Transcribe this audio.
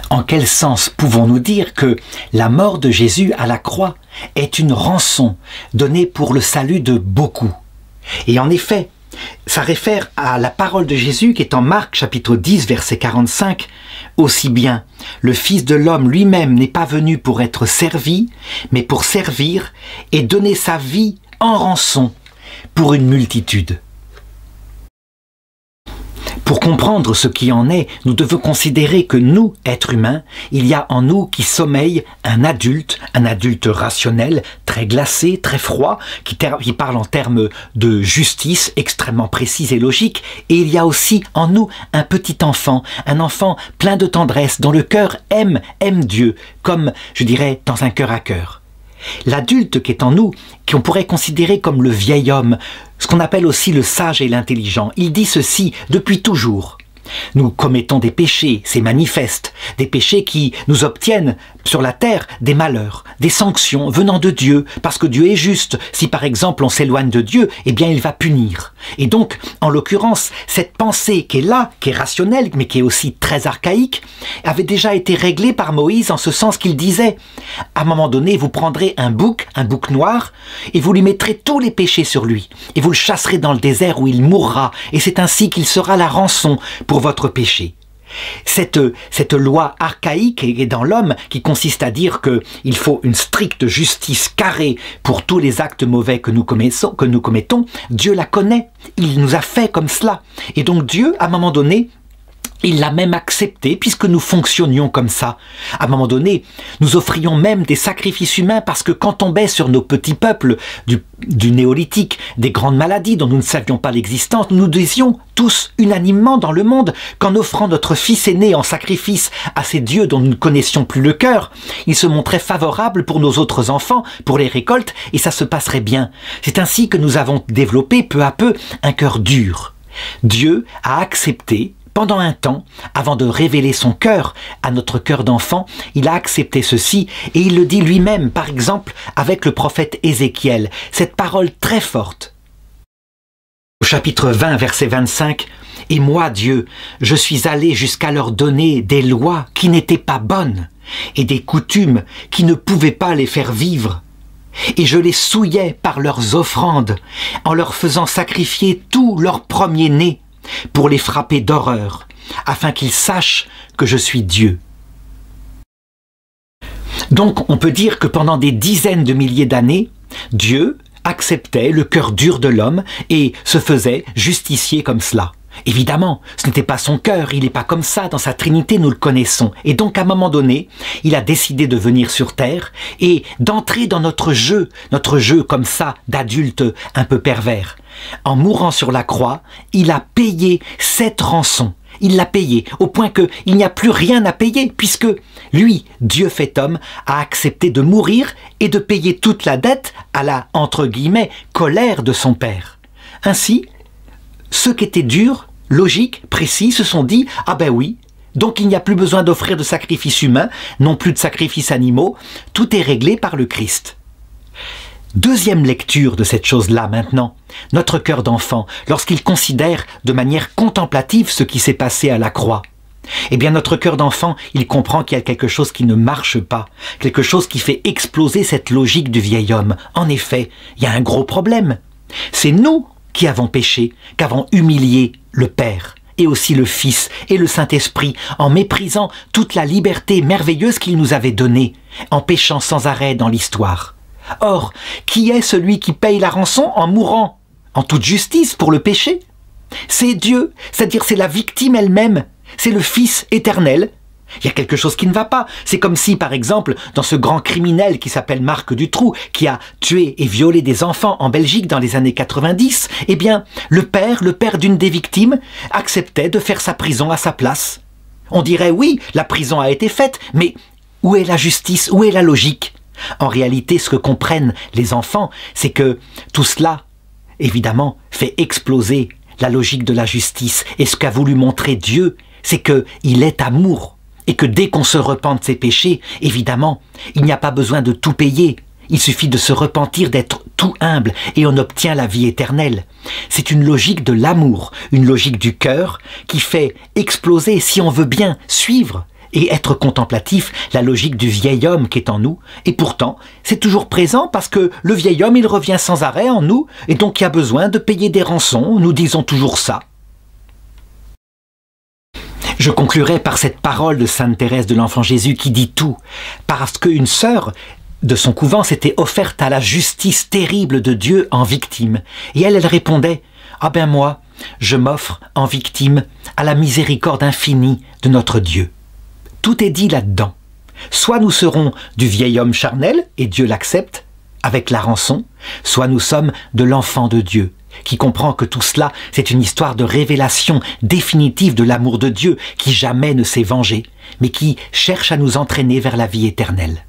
En quel sens pouvons-nous dire que la mort de Jésus à la croix est une rançon donnée pour le salut de beaucoup? Et en effet, ça réfère à la parole de Jésus qui est en Marc chapitre 10 verset 45. Aussi bien, le Fils de l'homme lui-même n'est pas venu pour être servi, mais pour servir et donner sa vie en rançon pour une multitude. Pour comprendre ce qui en est, nous devons considérer que nous, êtres humains, il y a en nous qui sommeille un adulte rationnel, très glacé, très froid, qui parle en termes de justice extrêmement précise et logique. Et il y a aussi en nous un petit enfant, un enfant plein de tendresse, dont le cœur aime Dieu, comme, je dirais, dans un cœur à cœur. L'adulte qui est en nous, qu'on pourrait considérer comme le vieil homme, ce qu'on appelle aussi le sage et l'intelligent, il dit ceci depuis toujours. Nous commettons des péchés, c'est manifeste, des péchés qui nous obtiennent sur la terre des malheurs, des sanctions venant de Dieu, parce que Dieu est juste. Si par exemple on s'éloigne de Dieu, eh bien il va punir. Et donc, en l'occurrence, cette pensée qui est là, qui est rationnelle, mais qui est aussi très archaïque, avait déjà été réglée par Moïse en ce sens qu'il disait, à un moment donné, vous prendrez un bouc noir, et vous lui mettrez tous les péchés sur lui, et vous le chasserez dans le désert où il mourra, et c'est ainsi qu'il sera la rançon pour votre péché. Cette loi archaïque est dans l'homme qui consiste à dire qu'il faut une stricte justice carrée pour tous les actes mauvais que nous commettons, Dieu la connaît, il nous a fait comme cela. Et donc Dieu, à un moment donné, il l'a même accepté puisque nous fonctionnions comme ça. À un moment donné, nous offrions même des sacrifices humains parce que quand tombaient sur nos petits peuples du néolithique des grandes maladies dont nous ne savions pas l'existence, nous disions tous unanimement dans le monde qu'en offrant notre fils aîné en sacrifice à ces dieux dont nous ne connaissions plus le cœur, il se montrait favorable pour nos autres enfants, pour les récoltes, et ça se passerait bien. C'est ainsi que nous avons développé peu à peu un cœur dur. Dieu a accepté pendant un temps, avant de révéler son cœur à notre cœur d'enfant, il a accepté ceci et il le dit lui-même, par exemple, avec le prophète Ézéchiel, cette parole très forte. Au chapitre 20, verset 25, « Et moi, Dieu, je suis allé jusqu'à leur donner des lois qui n'étaient pas bonnes et des coutumes qui ne pouvaient pas les faire vivre. Et je les souillais par leurs offrandes, en leur faisant sacrifier tous leurs premiers-nés, pour les frapper d'horreur, afin qu'ils sachent que je suis Dieu. » Donc on peut dire que pendant des dizaines de milliers d'années, Dieu acceptait le cœur dur de l'homme et se faisait justicier comme cela. Évidemment, ce n'était pas son cœur, il n'est pas comme ça, dans sa Trinité nous le connaissons. Et donc à un moment donné, il a décidé de venir sur terre et d'entrer dans notre jeu comme ça d'adulte un peu pervers. En mourant sur la croix, il a payé cette rançon. Il l'a payé au point qu'il n'y a plus rien à payer puisque lui, Dieu fait homme, a accepté de mourir et de payer toute la dette à la, entre guillemets, colère de son Père. Ainsi, ceux qui étaient durs, logiques, précis, se sont dit « Ah ben oui, donc il n'y a plus besoin d'offrir de sacrifices humains, non plus de sacrifices animaux, tout est réglé par le Christ. » Deuxième lecture de cette chose-là maintenant, notre cœur d'enfant, lorsqu'il considère de manière contemplative ce qui s'est passé à la croix. Eh bien notre cœur d'enfant, il comprend qu'il y a quelque chose qui ne marche pas, quelque chose qui fait exploser cette logique du vieil homme. En effet, il y a un gros problème. C'est nous qui avons péché, qu'avons humilié le Père, et aussi le Fils et le Saint-Esprit, en méprisant toute la liberté merveilleuse qu'il nous avait donnée, en péchant sans arrêt dans l'histoire. Or, qui est celui qui paye la rançon en mourant en toute justice pour le péché? C'est Dieu, c'est-à-dire c'est la victime elle-même, c'est le Fils éternel. Il y a quelque chose qui ne va pas. C'est comme si, par exemple, dans ce grand criminel qui s'appelle Marc Dutroux, qui a tué et violé des enfants en Belgique dans les années 90, eh bien, le père d'une des victimes, acceptait de faire sa prison à sa place. On dirait, oui, la prison a été faite, mais où est la justice, où est la logique? En réalité, ce que comprennent les enfants, c'est que tout cela, évidemment, fait exploser la logique de la justice. Et ce qu'a voulu montrer Dieu, c'est qu'il est amour. Et que dès qu'on se repent de ses péchés, évidemment, il n'y a pas besoin de tout payer. Il suffit de se repentir, d'être tout humble, et on obtient la vie éternelle. C'est une logique de l'amour, une logique du cœur, qui fait exploser, si on veut bien suivre et être contemplatif, la logique du vieil homme qui est en nous, et pourtant, c'est toujours présent parce que le vieil homme, il revient sans arrêt en nous, et donc il y a besoin de payer des rançons, nous disons toujours ça. Je conclurai par cette parole de Sainte Thérèse de l'Enfant Jésus qui dit tout, parce qu'une sœur de son couvent s'était offerte à la justice terrible de Dieu en victime, et elle répondait « Ah ben moi, je m'offre en victime à la miséricorde infinie de notre Dieu. » Tout est dit là-dedans. Soit nous serons du vieil homme charnel, et Dieu l'accepte, avec la rançon, soit nous sommes de l'enfant de Dieu, qui comprend que tout cela, c'est une histoire de révélation définitive de l'amour de Dieu, qui jamais ne s'est vengé, mais qui cherche à nous entraîner vers la vie éternelle.